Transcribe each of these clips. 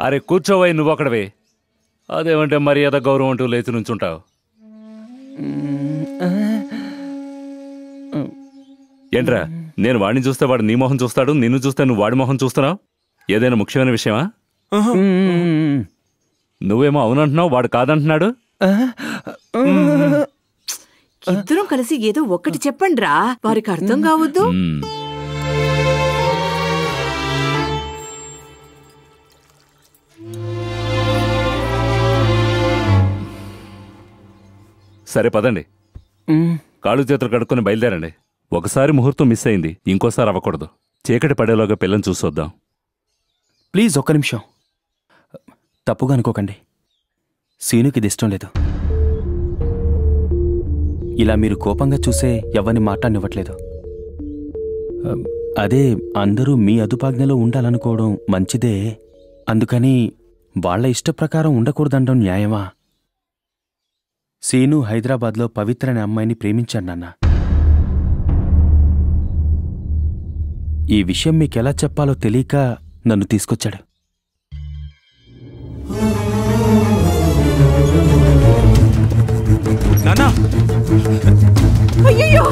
అరే కూర్చోవై నువ్వొక్కడవే. అదేమంటే మర్యాద గౌరవం అంటూ లేచి నుంచుంటావు. ఏంట్రా, నేను వాడిని చూస్తే వాడు నీ మొహం చూస్తాడు, నిన్ను చూస్తే నువ్వు వాడి మొహం చూస్తున్నావు. ఏదైనా ముఖ్యమైన విషయమా? నువ్వేమో అవునంటున్నావు, వాడు కాదంటున్నాడు. ఇద్దరం కలిసి ఏదో ఒక్కటి చెప్పండిరా, వారికి అర్థం కావద్దు. సరే పదండి, కాళ్ళు చేతులు కడుక్కొని బయలుదేరండి. ఒకసారి ముహూర్తం మిస్ అయింది, ఇంకోసారి అవ్వకూడదు. చీకటి పడేలోగా పిల్లని చూసొద్దాం. ప్లీజ్ ఒక్క నిమిషం, తప్పుగా అనుకోకండి. సీనుకి ఇది ఇష్టం లేదు. ఇలా మీరు కోపంగా చూసే ఎవరిని మాట్లాడనివ్వట్లేదు. అదే అందరూ మీ అదుపాజ్ఞలో ఉండాలనుకోవడం మంచిదే. అందుకని వాళ్ల ఇష్టప్రకారం ఉండకూడదండం న్యాయమా? సీను హైదరాబాద్లో పవిత్ర అనే అమ్మాయిని ప్రేమించాడు నాన్న. ఈ విషయం మీకెలా చెప్పాలో తెలియక నన్ను తీసుకొచ్చాడు. నానా అయ్యయ్యో,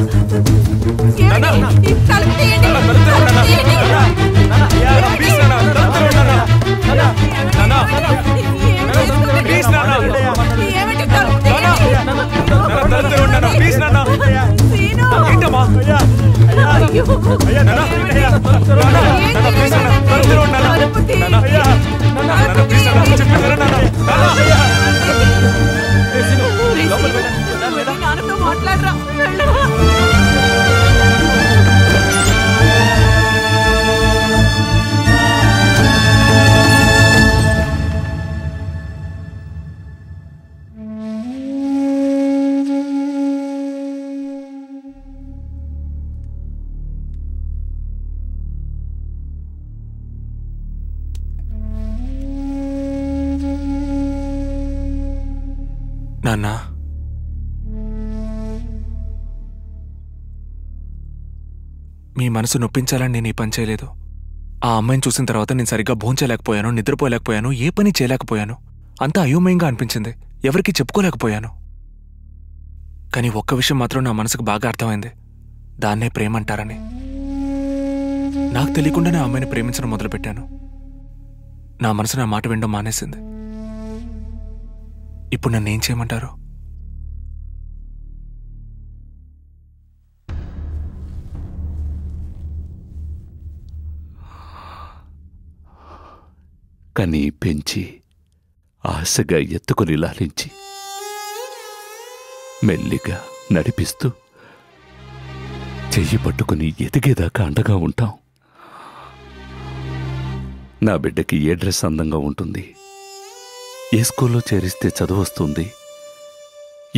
మాట్లాడరా. నాన్నా, మీ మనసు నొప్పించాలని నేను ఈ పని చేయలేదు. ఆ అమ్మాయిని చూసిన తర్వాత నేను సరిగ్గా భోంచలేకపోయాను, నిద్రపోలేకపోయాను, ఏ పని చేయలేకపోయాను. అంతా అయోమయంగా అనిపించింది, ఎవరికీ చెప్పుకోలేకపోయాను. కానీ ఒక్క విషయం మాత్రం నా మనసుకు బాగా అర్థమైంది, దాన్నే ప్రేమ అంటారని. నాకు తెలియకుండానే ఆ అమ్మాయిని ప్రేమించడం మొదలుపెట్టాను. నా మనసు నా మాట వినడం మానేసింది. ఇప్పుడు నన్నేం చేయమంటారు? కనీ పెంచి ఆశగా ఎత్తుకుని లాలించి మెల్లిగా నడిపిస్తూ చెయ్యి పట్టుకుని ఎదిగేదాకా అండగా ఉంటాం. నా బిడ్డకి ఏ డ్రెస్ అందంగా ఉంటుంది, ఏ స్కూల్లో చేరిస్తే చదువు వస్తుంది,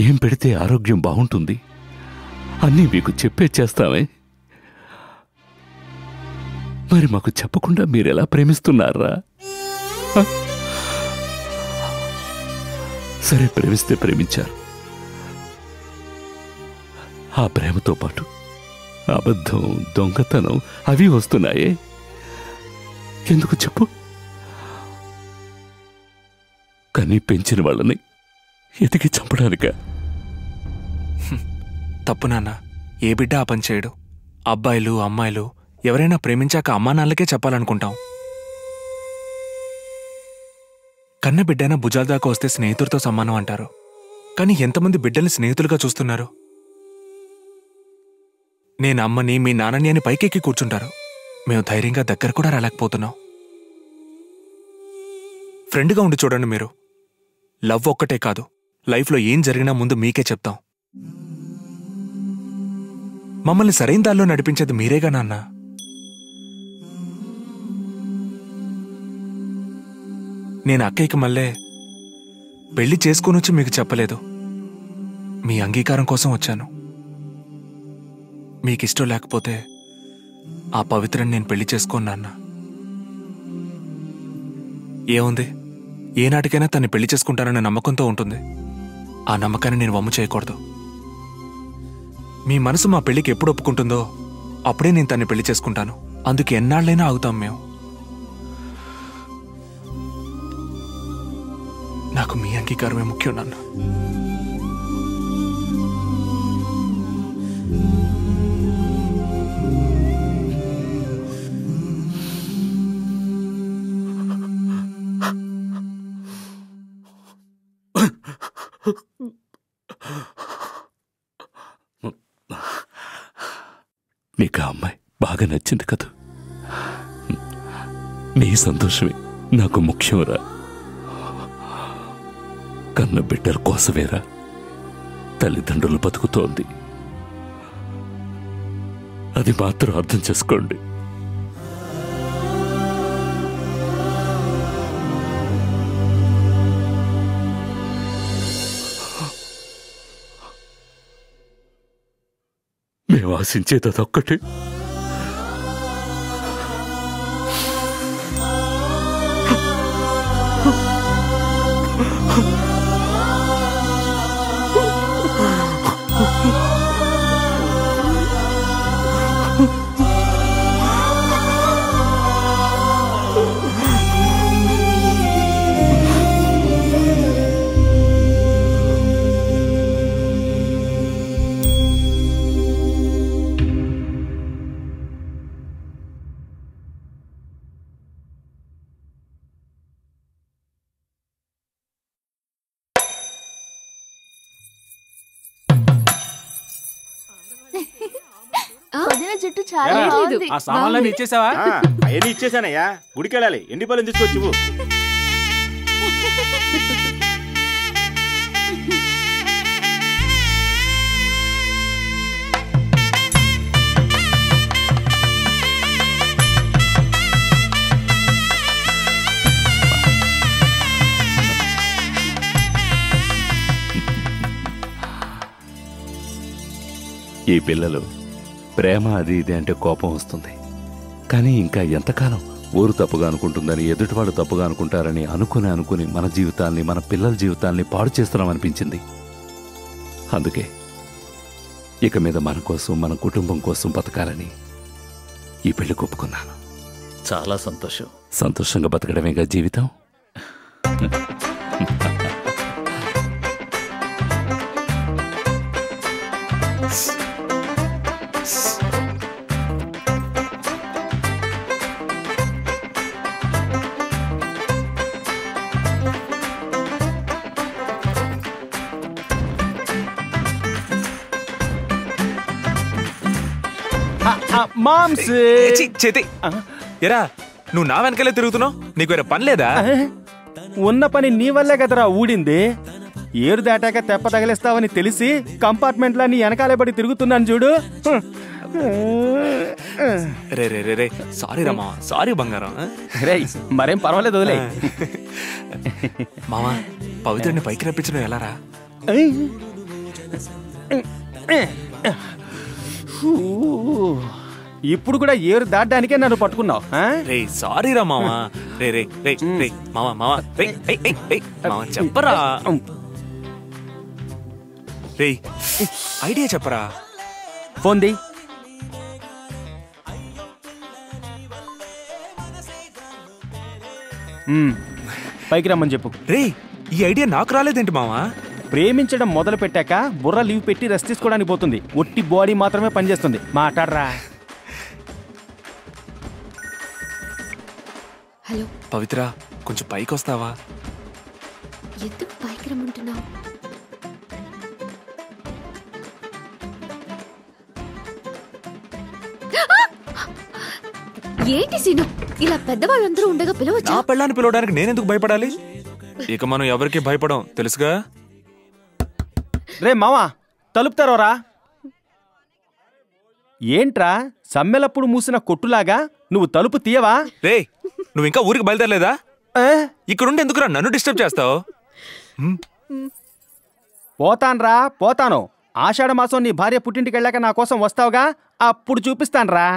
ఏం పెడితే ఆరోగ్యం బాగుంటుంది అన్నీ మీకు చెప్పే చేస్తామే. మరి మాకు చెప్పకుండా మీరెలా ప్రేమిస్తున్నారా? సరే, ప్రేమిస్తే ప్రేమించారు. ఆ ప్రేమతో పాటు అబద్ధం, దొంగతనం అవి వస్తున్నాయే. ఎందుకు చెప్పు? కానీ పెంచిన వాళ్ళని ఎదిగి చంపడానిక? తప్పు నాన్న, ఏ బిడ్డ ఆ పని చేయడు. అబ్బాయిలు అమ్మాయిలు ఎవరైనా ప్రేమించాక అమ్మానాన్నలకే చెప్పాలనుకుంటాం. కన్న బిడ్డైనా భుజాల దాకా వస్తే స్నేహితుడితో సమానం అంటారు. కానీ ఎంతమంది బిడ్డల్ని స్నేహితులుగా చూస్తున్నారు? నేను అమ్మని, మీ నాన్నని అని పైకెక్కి కూర్చుంటారు. మేము ధైర్యంగా దగ్గర కూడా రాలేకపోతున్నాం. ఫ్రెండ్గా ఉండి చూడండి మీరు. లవ్ ఒక్కటే కాదు, లైఫ్లో ఏం జరిగినా ముందు మీకే చెప్తాం. మమ్మల్ని సరైన దారిలో నడిపించేది మీరేగా నాన్న. నేను అక్కయ్యకి మళ్ళీ పెళ్లి చేసుకునొచ్చి మీకు చెప్పలేదు. మీ అంగీకారం కోసం వచ్చాను. మీకిష్టం లేకపోతే ఆ పవిత్రని నేను పెళ్లి చేసుకోను నాన్న. ఏముంది, ఏనాటికైనా తన్ని పెళ్లి చేసుకుంటానన్న నమ్మకంతో ఉంటుంది. ఆ నమ్మకాన్ని నేను వమ్ము చేయకూడదు. మీ మనసు మా పెళ్లికి ఎప్పుడు ఒప్పుకుంటుందో అప్పుడే నేను తన్ని పెళ్లి చేసుకుంటాను. అందుకు ఎన్నాళ్ళైనా ఆగుతాం మేము. నాకు మీ అంగీకారమే ముఖ్యం నాన్న. నీకు ఆ అమ్మాయి బాగా నచ్చింది కదా? నీ సంతోషమే నాకు ముఖ్యంరా. కన్న బిడ్డల కోసమేరా తల్లిదండ్రులు బతుకుతోంది. అది మాత్రం అర్థం చేసుకోండి. మేము ఆశించేది అదొక్కటే. జుట్టు చాలా బాగుంది. ఆ సామాన్లన్నీ ఇచ్చేసావా? అవన్నీ ఇచ్చేసానయ్యా. గుడికి వెళ్ళాలి. ఎండి పళ్ళని తీసుకొచ్చివు. ఈ పిల్లలు ప్రేమ అది ఇది అంటే కోపం వస్తుంది. కానీ ఇంకా ఎంతకాలం ఊరు తప్పుగా అనుకుంటుందని, ఎదుటివాళ్ళు తప్పుగా అనుకుంటారని అనుకుని మన జీవితాల్ని, మన పిల్లల జీవితాల్ని పాడు చేస్తున్నామనిపించింది. అందుకే ఇక మీద మన కోసం, మన కుటుంబం కోసం బతకాలని ఈ పెళ్లి ఒప్పుకున్నాను. చాలా సంతోషం. సంతోషంగా బతకడమేగా జీవితం. మామ్స్ చేతి ఎరా, నువ్వు నా వెనకాలే తిరుగుతున్నావు. నీకు వేరే పని లేదా? ఉన్న పని నీ వల్లే కదరా ఊడింది. ఏరు దాటాక తెప్ప తగిలిస్తావని తెలిసి కంపార్ట్మెంట్ లా నీ వెనకాలే పడి తిరుగుతున్నాను చూడు. రే రే రే రే సారీ రమ్మా, సారీ బంగారం. రే మరేం పర్వాలేదు, వదిలే. మామా, పవిత్రుడిని పైకి రప్పించడం ఎలారా? ఇప్పుడు కూడా ఏరు దాటడానికే నన్ను పట్టుకున్నావు. రే సారీ రా మామా. రే రే రే రే మామా మామా రే మామా చెప్పరా. రే ఐడియా చెప్పరా. Phone the. పైకి రమ్మని చెప్పు. రే ఈ ఐడియా నాకు రాలేదేంటి మామా? ప్రేమించడం మొదలు పెట్టాక బుర్ర లీవ్ పెట్టి రెస్ట్ తీసుకోవడానికి పోతుంది. ఒట్టి బాడీ మాత్రమే పనిచేస్తుంది. మాట్లాడరా. హలో పవిత్ర, కొంచెం పైకి వస్తావా? ఎందుకు పైకి రమ్మంటున్నావు? ఏంటి సీను, ఇలా పెద్దవాళ్ళందరూ ఉండగా పిలవచ్చా? నా పెళ్ళాన్ని పిలవడానికి నేనెందుకు భయపడాలి? ఇక మనం ఎవరికి భయపడం తెలుసుగా. రే మావా, తలుపుతారోరా. ఏంట్రా సమ్మెలప్పుడు మూసిన కొట్టులాగా నువ్వు తలుపు తీయవా? రే నువ్వు ఇంకా ఊరికి బయలుదేరలేదా? ఇక్కడుండి ఎందుకురా నన్ను డిస్టర్బ్ చేస్తావు? పోతాన్రా, పోతాను. ఆషాఢ మాసం నీ భార్య పుట్టింటికి వెళ్ళాక నా కోసం వస్తావుగా, అప్పుడు చూపిస్తాన్రా.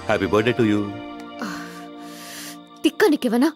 Happy birthday to you. తిక్క నీకేవనా